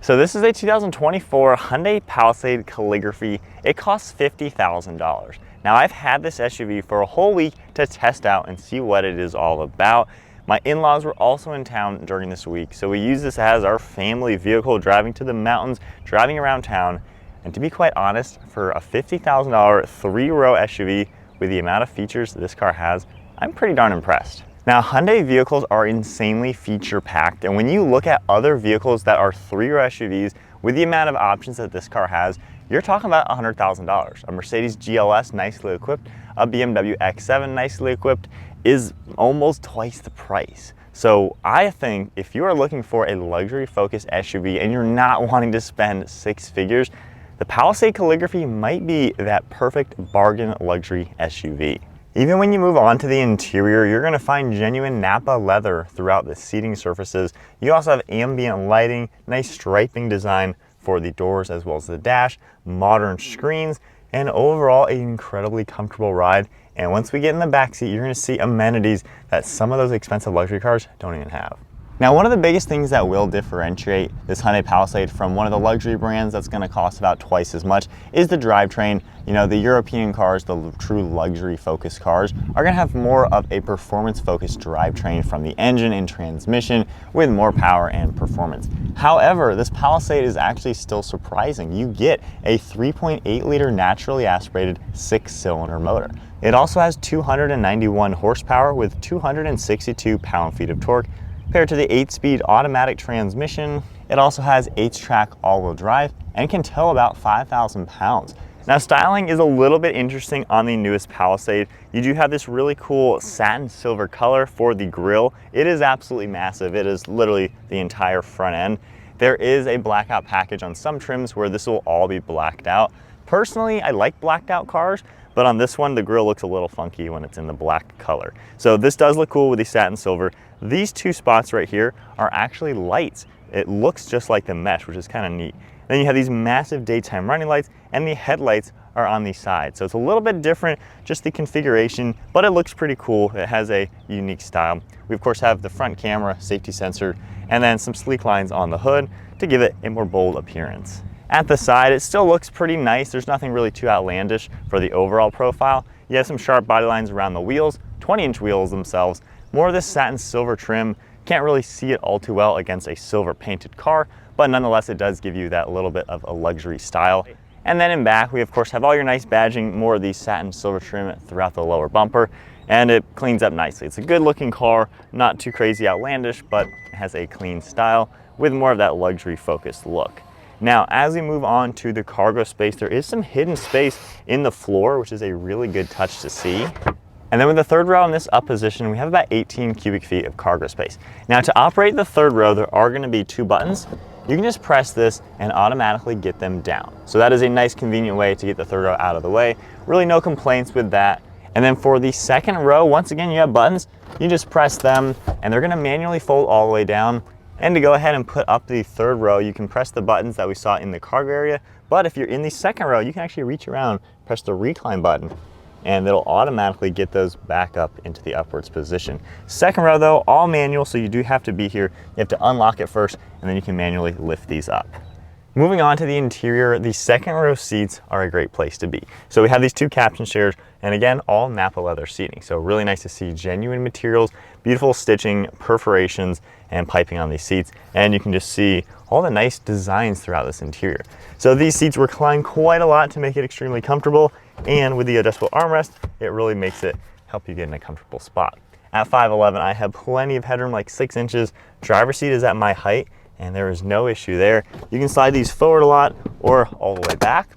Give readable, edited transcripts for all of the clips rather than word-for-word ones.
So this is a 2024 Hyundai Palisade Calligraphy. It costs $50,000. Now I've had this SUV for a whole week to test out and see what it is all about. My in-laws were also in town during this week, so we use this as our family vehicle, driving to the mountains, driving around town. And to be quite honest, for a $50,000 three-row SUV with the amount of features this car has, I'm pretty darn impressed. Now, Hyundai vehicles are insanely feature-packed, and when you look at other vehicles that are three-row SUVs with the amount of options that this car has, you're talking about $100,000. A Mercedes GLS nicely equipped, a BMW X7 nicely equipped is almost twice the price. So I think if you are looking for a luxury-focused SUV and you're not wanting to spend six figures, the Palisade Calligraphy might be that perfect bargain luxury SUV. Even when you move on to the interior, you're going to find genuine Nappa leather throughout the seating surfaces. You also have ambient lighting, nice striping design for the doors as well as the dash, modern screens, and overall an incredibly comfortable ride. And once we get in the backseat, you're going to see amenities that some of those expensive luxury cars don't even have. Now, one of the biggest things that will differentiate this Hyundai Palisade from one of the luxury brands that's going to cost about twice as much is the drivetrain. You know, the European cars, the true luxury focused cars, are going to have more of a performance focused drivetrain from the engine and transmission with more power and performance. However, this Palisade is actually still surprising. You get a 3.8 liter naturally aspirated 6-cylinder motor. It also has 291 horsepower with 262 pound-feet of torque. Compared to the 8-speed automatic transmission, it also has 8-track all-wheel drive and can tow about 5,000 pounds. Now, styling is a little bit interesting on the newest Palisade. You do have this really cool satin silver color for the grille. It is absolutely massive. It is literally the entire front end. There is a blackout package on some trims where this will all be blacked out. Personally, I like blacked out cars, but on this one, the grille looks a little funky when it's in the black color. So this does look cool with the satin silver. These two spots right here are actually lights. It looks just like the mesh, which is kind of neat. Then you have these massive daytime running lights, and the headlights are on the side. So it's a little bit different, just the configuration, but it looks pretty cool. It has a unique style. We of course have the front camera, safety sensor, and then some sleek lines on the hood to give it a more bold appearance. At the side, it still looks pretty nice. There's nothing really too outlandish for the overall profile. You have some sharp body lines around the wheels, 20-inch wheels themselves. More of this satin silver trim. Can't really see it all too well against a silver painted car, but nonetheless, it does give you that little bit of a luxury style. And then in back, we of course have all your nice badging, more of the satin silver trim throughout the lower bumper, and it cleans up nicely. It's a good looking car, not too crazy outlandish, but it has a clean style with more of that luxury focused look. Now, as we move on to the cargo space, there is some hidden space in the floor, which is a really good touch to see. And then with the third row in this up position, we have about 18 cubic feet of cargo space. Now, to operate the third row, there are going to be two buttons. You can just press this and automatically get them down. So that is a nice convenient way to get the third row out of the way. Really no complaints with that. And then for the second row, once again, you have buttons. You just press them and they're going to manually fold all the way down. And to go ahead and put up the third row, you can press the buttons that we saw in the cargo area. But if you're in the second row, you can actually reach around, press the recline button, and it'll automatically get those back up into the upwards position. Second row though, all manual, so you do have to be here. You have to unlock it first, and then you can manually lift these up. Moving on to the interior, the second row seats are a great place to be. So we have these two captain chairs, and again, all Nappa leather seating. So really nice to see genuine materials, beautiful stitching, perforations, and piping on these seats. And you can just see all the nice designs throughout this interior. So these seats recline quite a lot to make it extremely comfortable. And with the adjustable armrest, it really makes it help you get in a comfortable spot. At 5'11", I have plenty of headroom, like 6 inches. Driver's seat is at my height, and there is no issue there. You can slide these forward a lot or all the way back.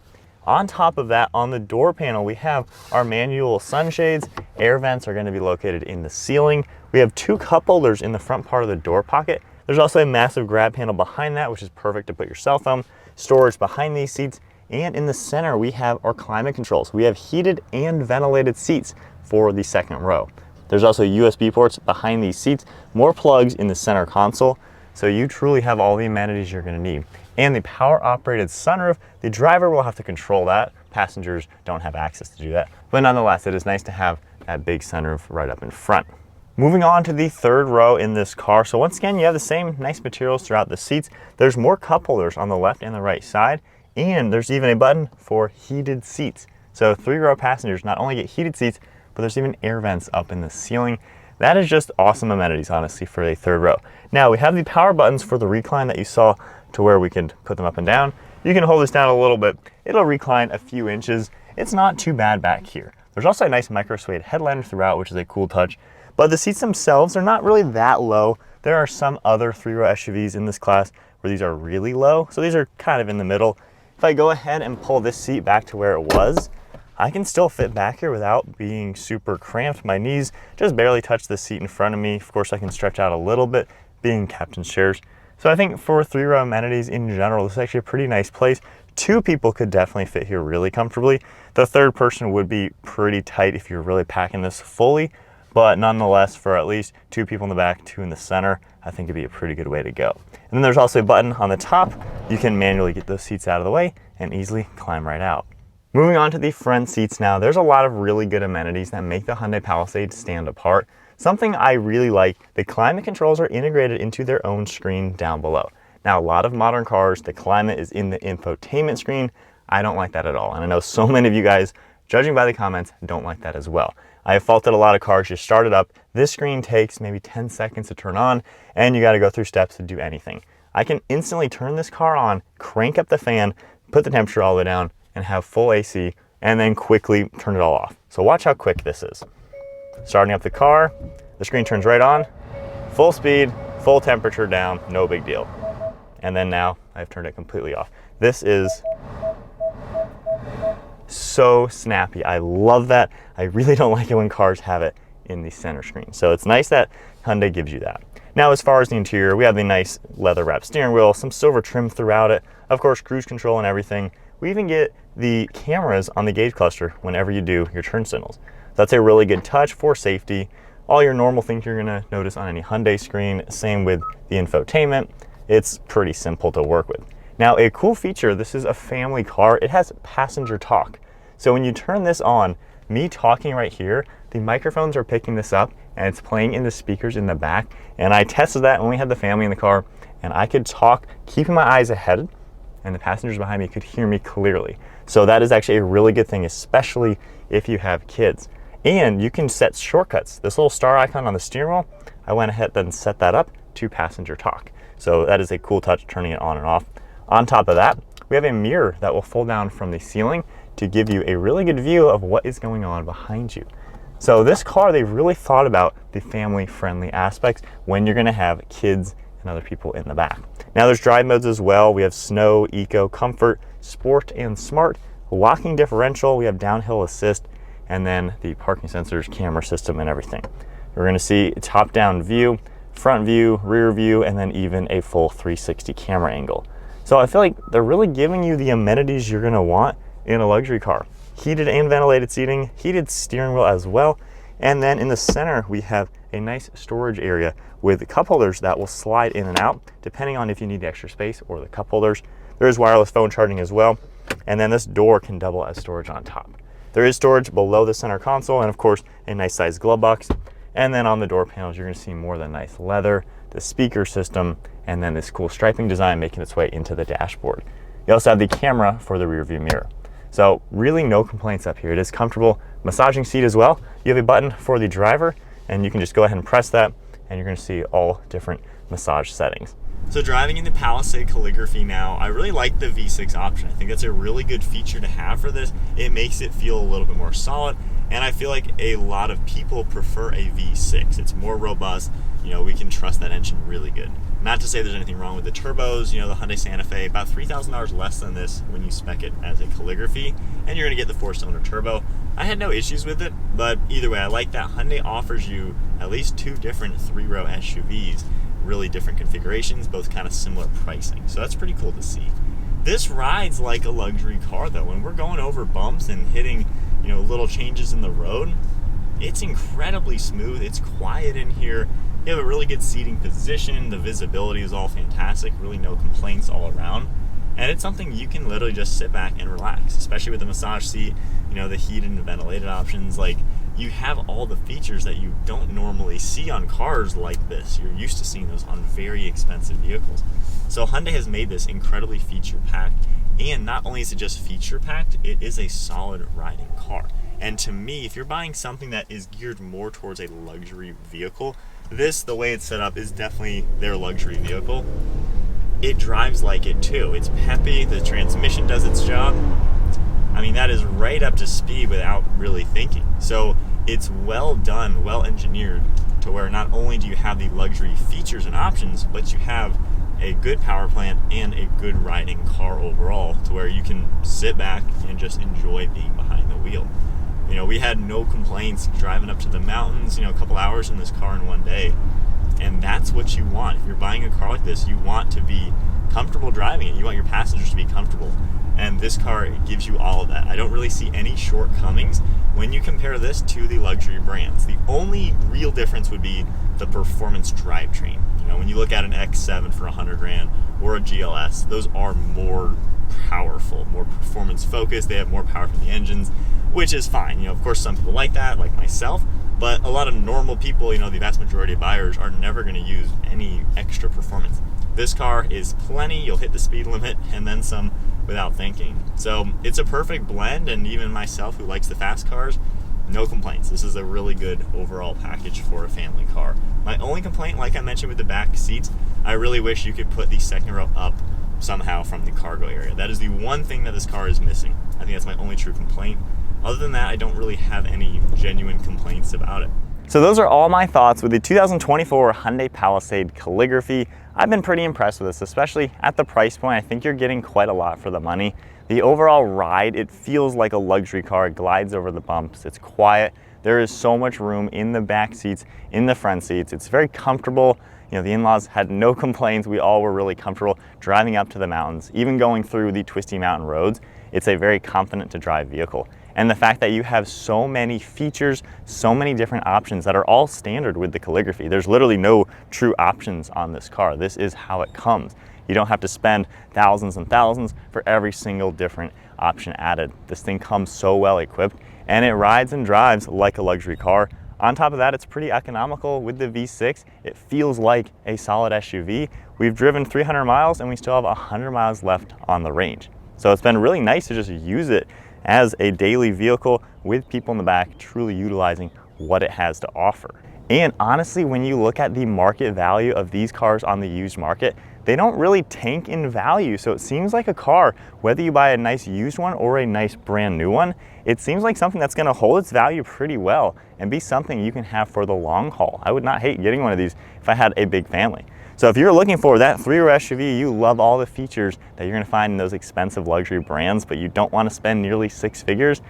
On top of that, on the door panel, we have our manual sunshades. Air vents are going to be located in the ceiling. We have two cup holders in the front part of the door pocket. There's also a massive grab handle behind that, which is perfect to put your cell phone. Storage behind these seats. And in the center, we have our climate controls. We have heated and ventilated seats for the second row. There's also USB ports behind these seats, more plugs in the center console. So you truly have all the amenities you're going to need. And the power operated sunroof, the driver will have to control that. Passengers don't have access to do that. But nonetheless, it is nice to have that big sunroof right up in front. Moving on to the third row in this car. So once again, you have the same nice materials throughout the seats. There's more cup holders on the left and the right side, and there's even a button for heated seats. So 3-row passengers not only get heated seats, but there's even air vents up in the ceiling. That is just awesome amenities, honestly, for a third row. Now we have the power buttons for the recline that you saw, to where we can put them up and down. You can hold this down a little bit. It'll recline a few inches. It's not too bad back here. There's also a nice micro suede headliner throughout, which is a cool touch. But the seats themselves are not really that low. There are some other 3-row SUVs in this class where these are really low. So these are kind of in the middle. If I go ahead and pull this seat back to where it was, I can still fit back here without being super cramped. My knees just barely touch the seat in front of me. Of course, I can stretch out a little bit, being captain's chairs. So I think for 3-row amenities in general, this is actually a pretty nice place. 2 people could definitely fit here really comfortably. The third person would be pretty tight if you're really packing this fully. But nonetheless, for at least 2 people in the back, 2 in the center, I think it'd be a pretty good way to go. And then there's also a button on the top. You can manually get those seats out of the way and easily climb right out. Moving on to the front seats now, there's a lot of really good amenities that make the Hyundai Palisade stand apart. Something I really like, the climate controls are integrated into their own screen down below. Now, a lot of modern cars, the climate is in the infotainment screen. I don't like that at all. And I know so many of you guys, judging by the comments, don't like that as well. I have faulted a lot of cars just start it up. This screen takes maybe 10 seconds to turn on, and you got to go through steps to do anything. I can instantly turn this car on, crank up the fan, put the temperature all the way down, and have full AC, and then quickly turn it all off. So watch how quick this is. Starting up the car, the screen turns right on, full speed, full temperature down, no big deal. And then now I've turned it completely off. This is so snappy. I love that. I really don't like it when cars have it in the center screen. So it's nice that Hyundai gives you that. Now, as far as the interior, we have the nice leather wrapped steering wheel, some silver trim throughout it, of course, cruise control and everything. We even get the cameras on the gauge cluster whenever you do your turn signals. That's a really good touch for safety. All your normal things you're gonna notice on any Hyundai screen, same with the infotainment. It's pretty simple to work with. Now, a cool feature, this is a family car. It has passenger talk. So when you turn this on, me talking right here, the microphones are picking this up and it's playing in the speakers in the back. And I tested that when we had the family in the car, and I could talk, keeping my eyes ahead, and the passengers behind me could hear me clearly. So that is actually a really good thing, especially if you have kids. And you can set shortcuts. This little star icon on the steering wheel, I went ahead and set that up to passenger talk. So that is a cool touch, turning it on and off. On top of that, we have a mirror that will fold down from the ceiling to give you a really good view of what is going on behind you. So this car, they've really thought about the family-friendly aspects when you're gonna have kids and other people in the back. Now there's drive modes as well. We have snow, eco, comfort, sport, and smart. Locking differential, we have downhill assist, and then the parking sensors, camera system, and everything. We're gonna see top-down view, front view, rear view, and then even a full 360 camera angle. So I feel like they're really giving you the amenities you're gonna want in a luxury car. Heated and ventilated seating, heated steering wheel as well. And then in the center, we have a nice storage area with cup holders that will slide in and out, depending on if you need the extra space or the cup holders. There is wireless phone charging as well. And then this door can double as storage on top. There is storage below the center console, and of course, a nice sized glove box. And then on the door panels, you're gonna see more than nice leather, the speaker system, and then this cool striping design making its way into the dashboard. You also have the camera for the rear view mirror. So really no complaints up here. It is comfortable. Massaging seat as well. You have a button for the driver, and you can just go ahead and press that, and you're gonna see all different massage settings. So driving in the Palisade Calligraphy now, I really like the V6 option. I think that's a really good feature to have for this. It makes it feel a little bit more solid, and I feel like a lot of people prefer a V6. It's more robust. You know, we can trust that engine really good. Not to say there's anything wrong with the turbos. You know, the Hyundai Santa Fe, about $3,000 less than this when you spec it as a Calligraphy, and you're gonna get the 4-cylinder turbo. I had no issues with it, but either way, I like that Hyundai offers you at least 2 different 3-row SUVs, really different configurations, both kind of similar pricing. So that's pretty cool to see. This rides like a luxury car though. When we're going over bumps and hitting, you know, little changes in the road, it's incredibly smooth. It's quiet in here. You have a really good seating position. The visibility is all fantastic. Really no complaints all around. And it's something you can literally just sit back and relax, especially with the massage seat, you know, the heated and ventilated options. Like, you have all the features that you don't normally see on cars like this. You're used to seeing those on very expensive vehicles. So Hyundai has made this incredibly feature-packed, and not only is it just feature-packed, it is a solid riding car. And to me, if you're buying something that is geared more towards a luxury vehicle, this, the way it's set up, is definitely their luxury vehicle. It drives like it too. It's peppy, the transmission does its job. I mean, that is right up to speed without really thinking. So it's well done, well engineered, to where not only do you have the luxury features and options, but you have a good power plant and a good riding car overall, to where you can sit back and just enjoy being behind the wheel. You know, we had no complaints driving up to the mountains, you know, a couple hours in this car in one day. And that's what you want. If you're buying a car like this, you want to be comfortable driving it. You want your passengers to be comfortable. And this car gives you all of that. I don't really see any shortcomings when you compare this to the luxury brands. The only real difference would be the performance drivetrain. You know, when you look at an X7 for 100 grand or a GLS, those are more powerful, more performance focused. They have more power from the engines, which is fine. You know, of course, some people like that, like myself, but a lot of normal people, you know, the vast majority of buyers are never going to use any extra performance. This car is plenty. You'll hit the speed limit and then some without thinking. So it's a perfect blend, and even myself, who likes the fast cars, no complaints. This is a really good overall package for a family car. My only complaint, like I mentioned with the back seats, I really wish you could put the second row up somehow from the cargo area. That is the one thing that this car is missing. I think that's my only true complaint. Other than that, I don't really have any genuine complaints about it. So those are all my thoughts with the 2024 Hyundai Palisade Calligraphy. I've been pretty impressed with this, especially at the price point. I think you're getting quite a lot for the money. The overall ride, it feels like a luxury car. It glides over the bumps. It's quiet. There is so much room in the back seats, in the front seats. It's very comfortable. You know, the in-laws had no complaints. We all were really comfortable driving up to the mountains, even going through the twisty mountain roads. It's a very confident to drive vehicle. And the fact that you have so many features, so many different options that are all standard with the Calligraphy. There's literally no true options on this car. This is how it comes. You don't have to spend thousands and thousands for every single different option added. This thing comes so well equipped, and it rides and drives like a luxury car. On top of that, it's pretty economical with the V6. It feels like a solid SUV. We've driven 300 miles and we still have 100 miles left on the range. So it's been really nice to just use it as a daily vehicle with people in the back, truly utilizing what it has to offer. And honestly, when you look at the market value of these cars on the used market, they don't really tank in value. So it seems like a car, whether you buy a nice used one or a nice brand new one, it seems like something that's gonna hold its value pretty well and be something you can have for the long haul. I would not hate getting one of these if I had a big family. So if you're looking for that 3-row SUV, you love all the features that you're gonna find in those expensive luxury brands, but you don't wanna spend nearly 6 figures,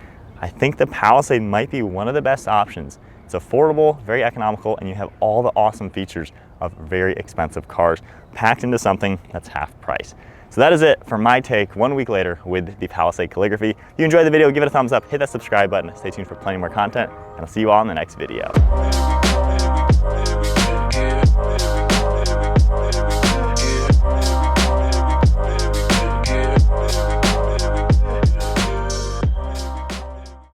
I think the Palisade might be one of the best options. It's affordable, very economical, and you have all the awesome features of very expensive cars packed into something that's half price. So that is it for my take 1 week later with the Palisade Calligraphy. If you enjoyed the video, give it a thumbs up, hit that subscribe button, stay tuned for plenty more content, and I'll see you all in the next video.